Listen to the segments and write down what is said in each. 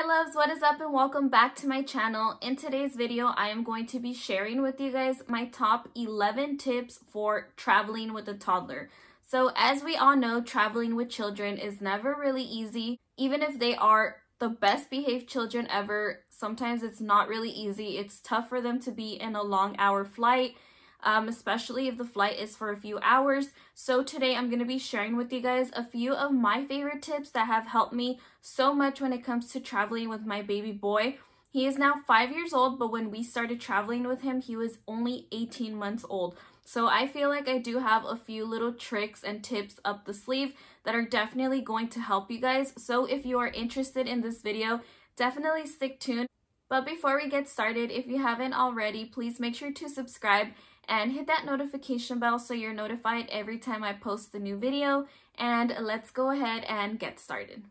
Hi loves, what is up and welcome back to my channel. In today's video, I am going to be sharing with you guys my top 11 tips for traveling with a toddler. So as we all know, traveling with children is never really easy. Even if they are the best behaved children ever, sometimes it's not really easy. It's tough for them to be in a long hour flight, especially if the flight is for a few hours. So today I'm going to be sharing with you guys a few of my favorite tips that have helped me so much when it comes to traveling with my baby boy. He is now 5 years old, but when we started traveling with him, he was only 18 months old. So I feel like I do have a few little tricks and tips up the sleeve that are definitely going to help you guys. So if you are interested in this video, definitely stick tuned. But before we get started, if you haven't already, please make sure to subscribe and hit that notification bell so you're notified every time I post a new video. And let's go ahead and get started.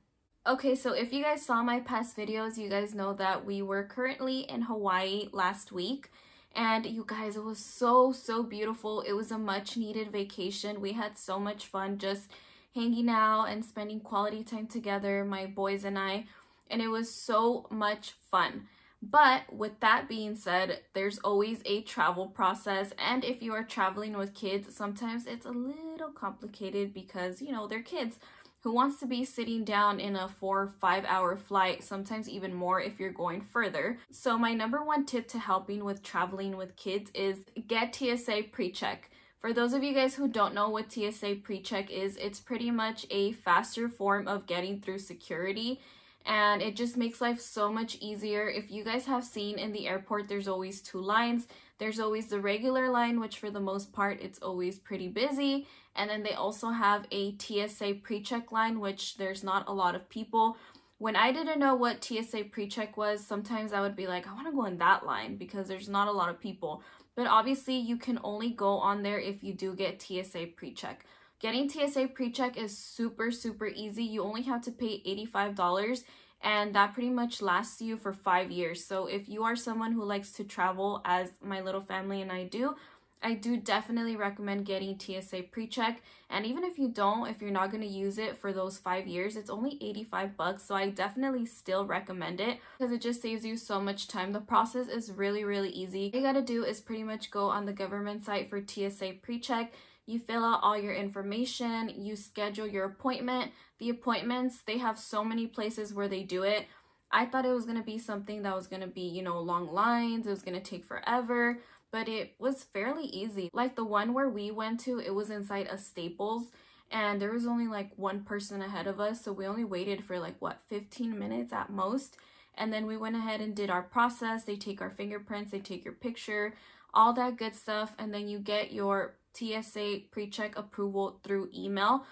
Okay, so if you guys saw my past videos, you guys know that we were currently in Hawaii last week. And you guys, it was so beautiful. It was a much needed vacation. We had so much fun just hanging out and spending quality time together, my boys and I. And it was so much fun. But with that being said, there's always a travel process, and if you are traveling with kids, sometimes it's a little complicated because, you know, they're kids. Who wants to be sitting down in a 4 or 5 hour flight, sometimes even more if you're going further? So my number one tip to helping with traveling with kids is get TSA Precheck. For those of you guys who don't know what TSA Precheck is, it's pretty much a faster form of getting through security. And it just makes life so much easier. If you guys have seen in the airport, there's always two lines. There's always the regular line, which for the most part, it's always pretty busy. And then they also have a TSA Precheck line, which there's not a lot of people. When I didn't know what TSA Precheck was, sometimes I would be like, I want to go in that line because there's not a lot of people. But obviously, you can only go on there if you do get TSA Precheck. Getting TSA Precheck is super easy. You only have to pay $85 and that pretty much lasts you for 5 years. So if you are someone who likes to travel as my little family and I do definitely recommend getting TSA Precheck. And even if you don't, if you're not going to use it for those 5 years, it's only 85 bucks. So I definitely still recommend it because it just saves you so much time. The process is really easy. All you gotta do is pretty much go on the government site for TSA Precheck. You fill out all your information, you schedule your appointment. The appointments, they have so many places where they do it. I thought it was going to be something that was going to be, you know, long lines, it was going to take forever, but it was fairly easy. Like the one where we went to, it was inside a Staples, and there was only like one person ahead of us, so we only waited for like, what, 15 minutes at most, and then we went ahead and did our process. They take our fingerprints, they take your picture, all that good stuff, and then you get your TSA Precheck approval through email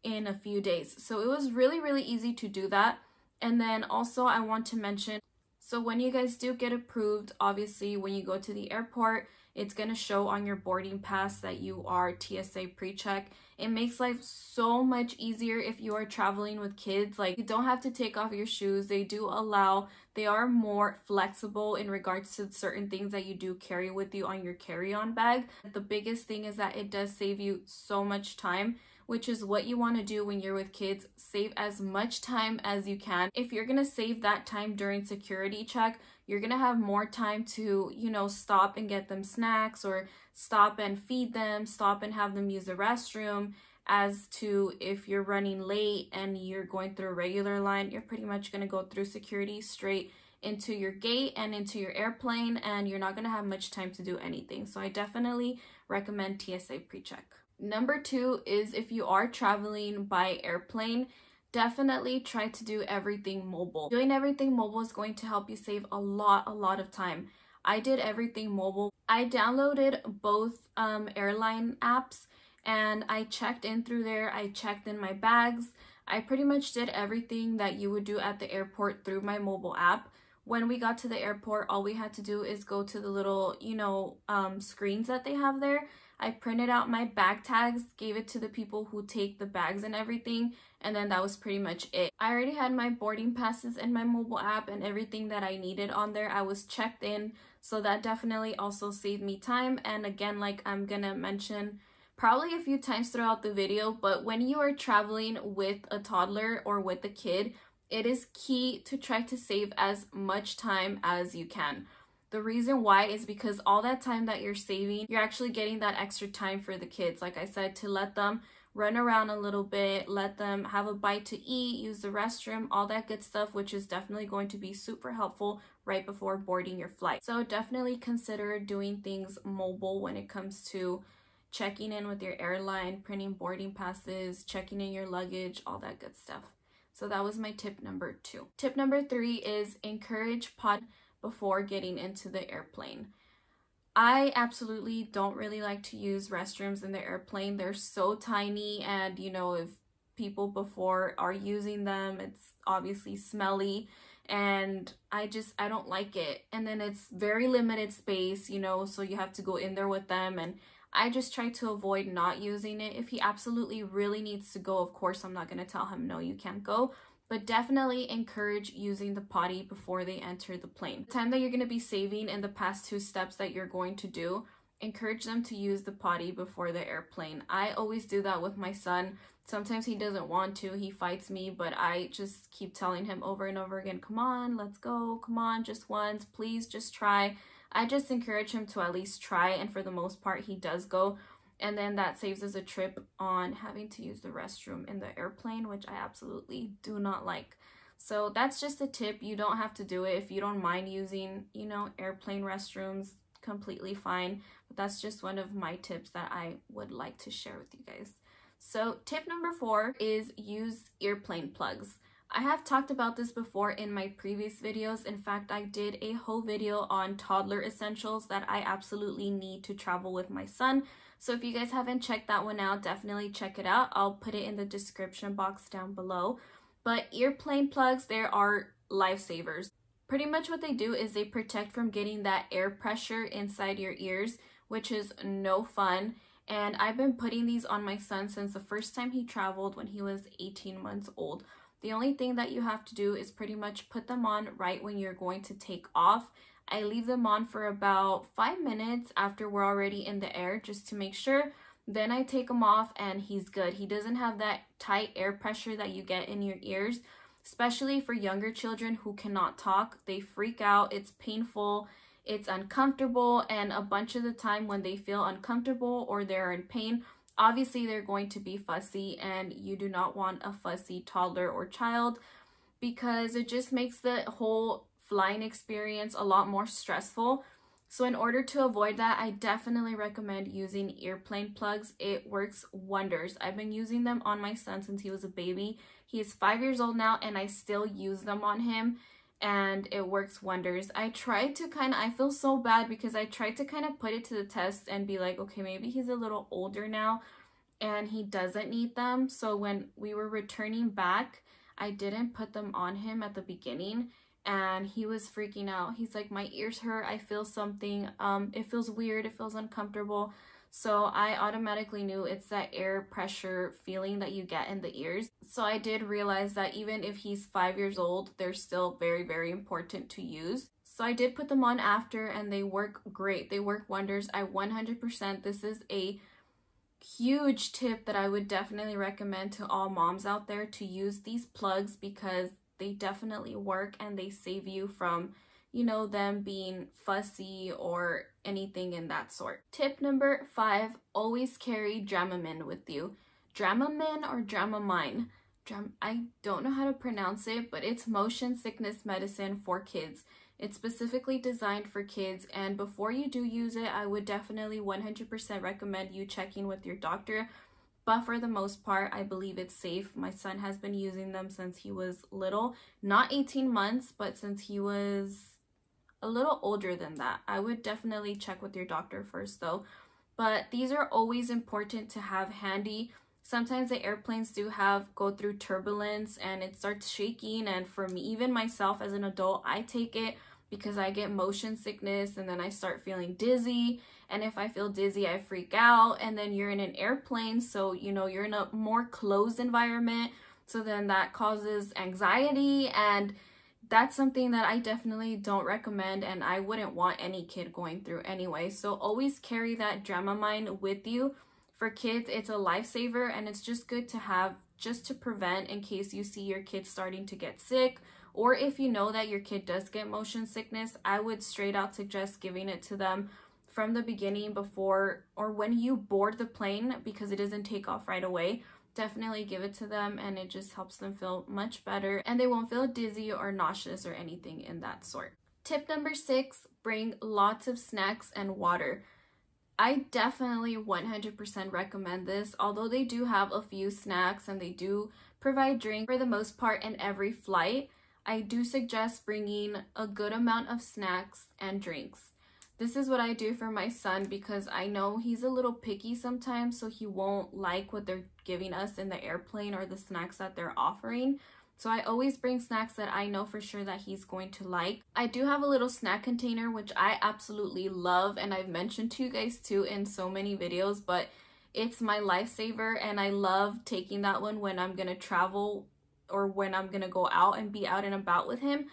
in a few days. So it was really easy to do that. And then also I want to mention, so when you guys do get approved, obviously when you go to the airport, it's going to show on your boarding pass that you are TSA Precheck. It makes life so much easier if you are traveling with kids. Like, you don't have to take off your shoes. They are more flexible in regards to certain things that you do carry with you on your carry-on bag. The biggest thing is that it does save you so much time, which is what you want to do when you're with kids. Save as much time as you can. If you're going to save that time during security check, you're going to have more time to, you know, stop and get them snacks or stop and feed them, stop and have them use the restroom, as to if you're running late and you're going through a regular line, you're pretty much going to go through security straight into your gate and into your airplane, and you're not going to have much time to do anything. So I definitely recommend TSA Precheck. Number 2 is if you are traveling by airplane, definitely try to do everything mobile. Doing everything mobile is going to help you save a lot of time. I did everything mobile. I downloaded both airline apps and I checked in through there. I checked in my bags. I pretty much did everything that you would do at the airport through my mobile app. When we got to the airport, all we had to do is go to the little, you know, screens that they have there. I printed out my bag tags, gave it to the people who take the bags and everything, and then that was pretty much it. I already had my boarding passes in my mobile app and everything that I needed on there. I was checked in, so that definitely also saved me time. And again, like I'm gonna mention probably a few times throughout the video, but when you are traveling with a toddler or with a kid, it is key to try to save as much time as you can. The reason why is because all that time that you're saving, you're actually getting that extra time for the kids. Like I said, to let them run around a little bit, let them have a bite to eat, use the restroom, all that good stuff, which is definitely going to be super helpful right before boarding your flight. So definitely consider doing things mobile when it comes to checking in with your airline, printing boarding passes, checking in your luggage, all that good stuff. So that was my tip number 2. Tip number 3 is encourage potty before getting into the airplane. I absolutely don't really like to use restrooms in the airplane. They're so tiny, and you know, if people before are using them, it's obviously smelly, and I don't like it. And then it's very limited space, you know, so you have to go in there with them, and I just try to avoid not using it. If he absolutely really needs to go, of course I'm not going to tell him no, you can't go, but definitely encourage using the potty before they enter the plane. The time that you're going to be saving in the past 2 steps that you're going to do, encourage them to use the potty before the airplane. I always do that with my son. Sometimes he doesn't want to, he fights me, but I just keep telling him over and over again, come on, let's go, come on, just once, please just try. I just encourage him to at least try, and for the most part he does go. And then that saves us a trip on having to use the restroom in the airplane, which I absolutely do not like. So that's just a tip. You don't have to do it. If you don't mind using, you know, airplane restrooms, completely fine. But that's just one of my tips that I would like to share with you guys. So tip number 4 is use airplane plugs. I have talked about this before in my previous videos. In fact, I did a whole video on toddler essentials that I absolutely need to travel with my son. So if you guys haven't checked that one out, definitely check it out. I'll put it in the description box down below. But airplane plugs, there are lifesavers. Pretty much what they do is they protect from getting that air pressure inside your ears, which is no fun. And I've been putting these on my son since the first time he traveled when he was 18 months old. The only thing that you have to do is pretty much put them on right when you're going to take off. I leave them on for about 5 minutes after we're already in the air just to make sure. Then I take them off and he's good. He doesn't have that tight air pressure that you get in your ears, especially for younger children who cannot talk. They freak out. It's painful. It's uncomfortable. And a bunch of the time when they feel uncomfortable or they're in pain, obviously they're going to be fussy, and you do not want a fussy toddler or child because it just makes the whole flying experience a lot more stressful. So in order to avoid that, I definitely recommend using airplane plugs. It works wonders. I've been using them on my son since he was a baby. He is 5 years old now, and I still use them on him, and it works wonders. I feel so bad because I tried to kind of put it to the test and be like, okay, maybe he's a little older now and he doesn't need them. So when we were returning back, I didn't put them on him at the beginning, and he was freaking out. He's like, my ears hurt, I feel something, it feels weird, it feels uncomfortable. So I automatically knew it's that air pressure feeling that you get in the ears. So I did realize that even if he's 5 years old, they're still very, very important to use. So I did put them on after, and they work great. They work wonders. I 100%, this is a huge tip that I would definitely recommend to all moms out there, to use these plugs because they definitely work and they save you from, you know, them being fussy or anything in that sort. Tip number 5, always carry Dramamine with you. Dramamine or Dramamine? I don't know how to pronounce it, but it's motion sickness medicine for kids. It's specifically designed for kids, and before you do use it, I would definitely 100% recommend you checking with your doctor. But for the most part, I believe it's safe. My son has been using them since he was little, not 18 months, but since he was a little older than that. I would definitely check with your doctor first though. But these are always important to have handy. Sometimes the airplanes do go through turbulence and it starts shaking, and for me, even myself as an adult, I take it because I get motion sickness and then I start feeling dizzy, and if I feel dizzy I freak out. And then you're in an airplane, so you know you're in a more closed environment, so then that causes anxiety, and that's something that I definitely don't recommend, and I wouldn't want any kid going through anyway. So always carry that Dramamine with you. For kids, it's a lifesaver, and it's just good to have just to prevent in case you see your kid starting to get sick, or if you know that your kid does get motion sickness, I would straight out suggest giving it to them from the beginning before or when you board the plane, because it doesn't take off right away. Definitely give it to them, and it just helps them feel much better, and they won't feel dizzy or nauseous or anything in that sort. Tip number 6, bring lots of snacks and water. I definitely 100% recommend this. Although they do have a few snacks and they do provide drink for the most part in every flight, I do suggest bringing a good amount of snacks and drinks. This is what I do for my son because I know he's a little picky sometimes, so he won't like what they're giving us in the airplane or the snacks that they're offering. So I always bring snacks that I know for sure that he's going to like. I do have a little snack container, which I absolutely love, and I've mentioned to you guys too in so many videos, but it's my lifesaver, and I love taking that one when I'm gonna travel or when I'm gonna go out and be out and about with him.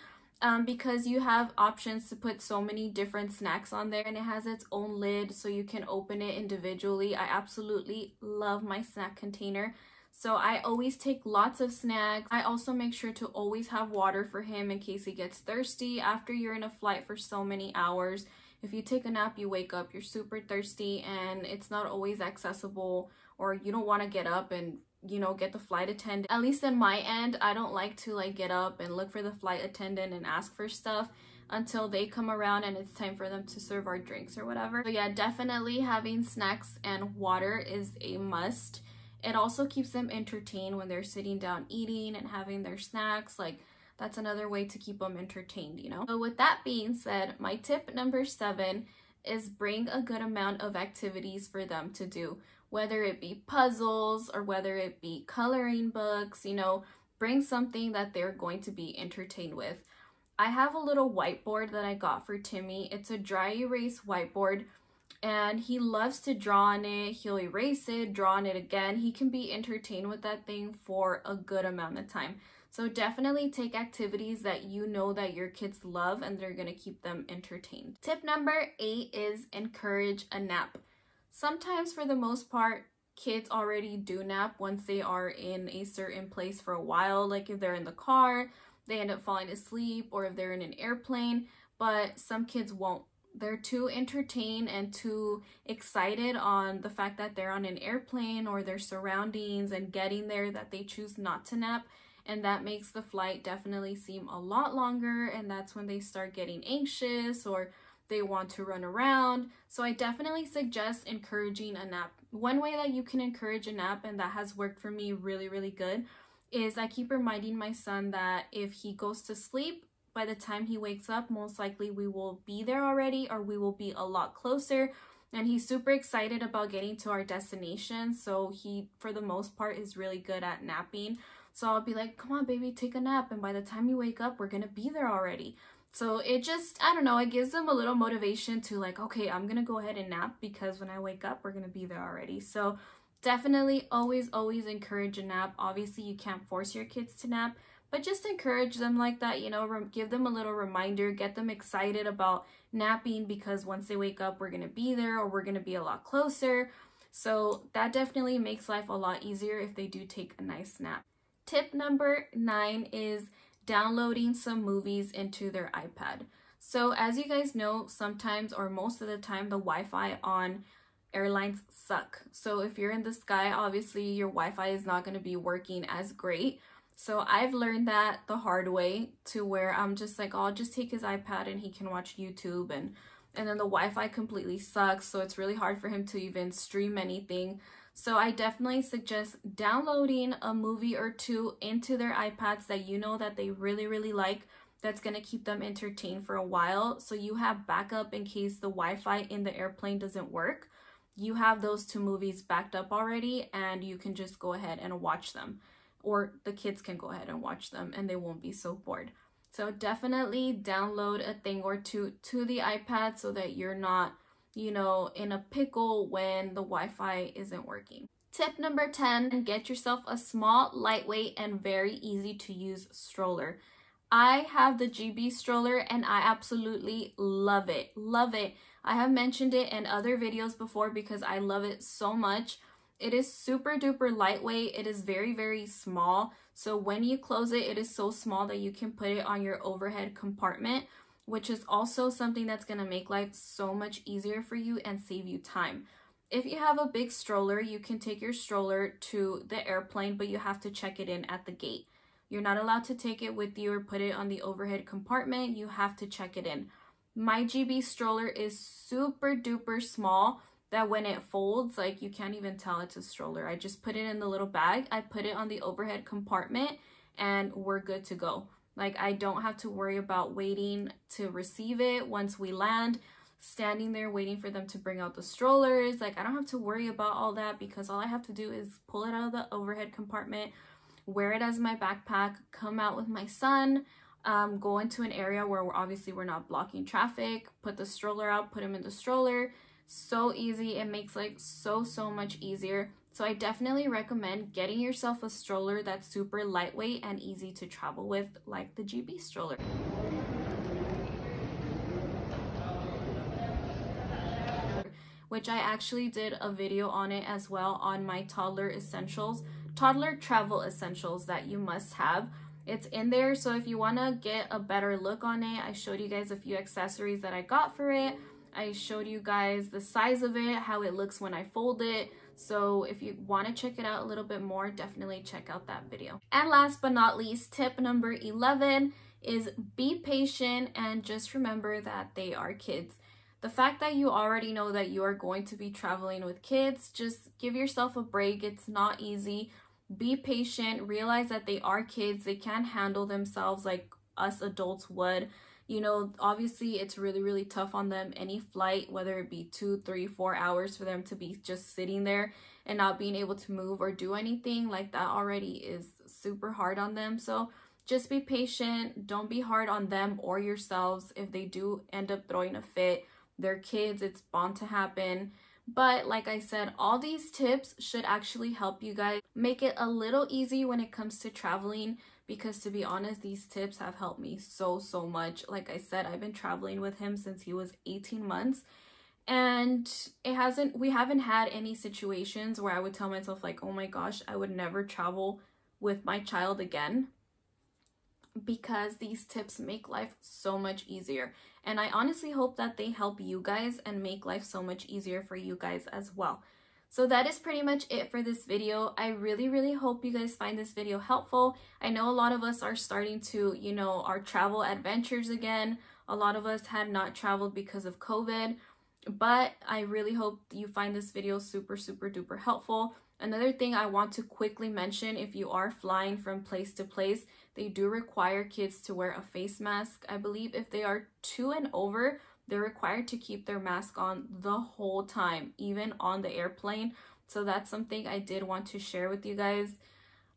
Because you have options to put so many different snacks on there, and it has its own lid so you can open it individually. I absolutely love my snack container. So I always take lots of snacks. I also make sure to always have water for him in case he gets thirsty. After you're in a flight for so many hours, if you take a nap, you wake up, you're super thirsty, and it's not always accessible, or you don't want to get up and get the flight attendant. At least in my end, I don't like to get up and look for the flight attendant and ask for stuff until they come around and it's time for them to serve our drinks or whatever. So yeah, definitely having snacks and water is a must. It also keeps them entertained when they're sitting down eating and having their snacks. That's another way to keep them entertained, So with that being said, my tip number 7 is bring a good amount of activities for them to do. Whether it be puzzles or whether it be coloring books, bring something that they're going to be entertained with. I have a little whiteboard that I got for Timmy. It's a dry erase whiteboard, and he loves to draw on it. He'll erase it, draw on it again. He can be entertained with that thing for a good amount of time. So definitely take activities that you know that your kids love and they're going to keep them entertained. Tip number 8 is encourage a nap. Sometimes, for the most part, kids already do nap once they are in a certain place for a while. Like if they're in the car, they end up falling asleep, or if they're in an airplane, but some kids won't. They're too entertained and too excited on the fact that they're on an airplane or their surroundings and getting there that they choose not to nap. And that makes the flight definitely seem a lot longer, and that's when they start getting anxious or they want to run around. So I definitely suggest encouraging a nap. One way that you can encourage a nap, and that has worked for me really, really good, is I keep reminding my son that if he goes to sleep, by the time he wakes up, most likely we will be there already, or we will be a lot closer. And he's super excited about getting to our destination. So he, for the most part, is really good at napping. So I'll be like, come on, baby, take a nap. And by the time you wake up, we're going to be there already. So it just, I don't know, it gives them a little motivation to okay, I'm going to go ahead and nap because when I wake up, we're going to be there already. So definitely always encourage a nap. Obviously, you can't force your kids to nap, but just encourage them like that, give them a little reminder, get them excited about napping because once they wake up, we're going to be there or we're going to be a lot closer. So that definitely makes life a lot easier if they do take a nice nap. Tip number 9 is downloading some movies into their iPad. So as you guys know, sometimes or most of the time the Wi-Fi on airlines suck. So if you're in the sky, obviously your Wi-Fi is not going to be working as great. So I've learned that the hard way, to where I'm just like, oh, I'll just take his iPad and he can watch YouTube, and then the Wi-Fi completely sucks, so it's really hard for him to even stream anything. So I definitely suggest downloading a movie or two into their iPads that you know that they really, really like, that's going to keep them entertained for a while. So you have backup in case the Wi-Fi in the airplane doesn't work. You have those 2 movies backed up already, and you can just go ahead and watch them. Or the kids can go ahead and watch them and they won't be so bored. So definitely download a thing or two to the iPad so that you're not, in a pickle when the Wi-Fi isn't working. Tip number 10, get yourself a small, lightweight, and very easy to use stroller. I have the GB stroller and I absolutely love it. Love it. I have mentioned it in other videos before because I love it so much. It is super duper lightweight. It is very, very small. So when you close it, it is so small that you can put it on your overhead compartment, which is also something that's going to make life so much easier for you and save you time. If you have a big stroller, you can take your stroller to the airplane, but you have to check it in at the gate. You're not allowed to take it with you or put it on the overhead compartment. You have to check it in. My GB stroller is super duper small that when it folds, like, you can't even tell it's a stroller. I just put it in the little bag. I put it on the overhead compartment and we're good to go. Like, I don't have to worry about waiting to receive it once we land, standing there waiting for them to bring out the strollers. Like, I don't have to worry about all that because all I have to do is pull it out of the overhead compartment, wear it as my backpack, come out with my son, go into an area where we're not blocking traffic, put the stroller out, put him in the stroller. So easy. It makes life so much easier. So I definitely recommend getting yourself a stroller that's super lightweight and easy to travel with, like the GB stroller. Which I actually did a video on it as well, on my toddler travel essentials that you must have. It's in there, so if you want to get a better look on it, I showed you guys a few accessories that I got for it. I showed you guys the size of it, how it looks when I fold it. So if you want to check it out a little bit more, definitely check out that video. And last but not least, tip number 11 is be patient and just remember that they are kids. The fact that you already know that you are going to be traveling with kids, just give yourself a break. It's not easy. Be patient. Realize that they are kids. They can't handle themselves like us adults would. You know, obviously it's really tough on them. Any flight, whether it be 2, 3, 4 hours, for them to be just sitting there and not being able to move or do anything, like, that already is super hard on them. So just be patient. Don't be hard on them or yourselves. If they do end up throwing a fit, they're kids. It's bound to happen. But like I said, all these tips should actually help you guys make it a little easy when it comes to traveling, because to be honest, these tips have helped me so much. Like I said, I've been traveling with him since he was 18 months, and we haven't had any situations where I would tell myself like, oh my gosh, I would never travel with my child again, because these tips make life so much easier. And I honestly hope that they help you guys and make life so much easier for you guys as well. So that is pretty much it for this video. I really hope you guys find this video helpful. I know a lot of us are starting to, you know, our travel adventures again. A lot of us had not traveled because of COVID, but I really hope you find this video super duper helpful. Another thing I want to quickly mention, if you are flying from place to place, they do require kids to wear a face mask. I believe if they are 2 and over, they're required to keep their mask on the whole time, even on the airplane. So that's something I did want to share with you guys,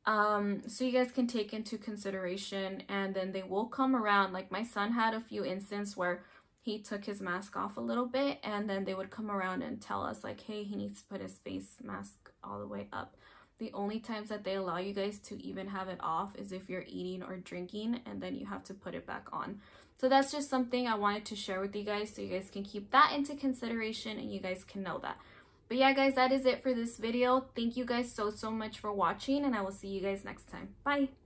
so you guys can take into consideration. And then they will come around. Like, my son had a few instances where he took his mask off a little bit, and then they would come around and tell us like, hey, he needs to put his face mask all the way up. The only times that they allow you guys to even have it off is if you're eating or drinking, and then you have to put it back on. So that's just something I wanted to share with you guys, so you guys can keep that into consideration and you guys can know that. But yeah, guys, that is it for this video. Thank you guys so much for watching, and I will see you guys next time. Bye.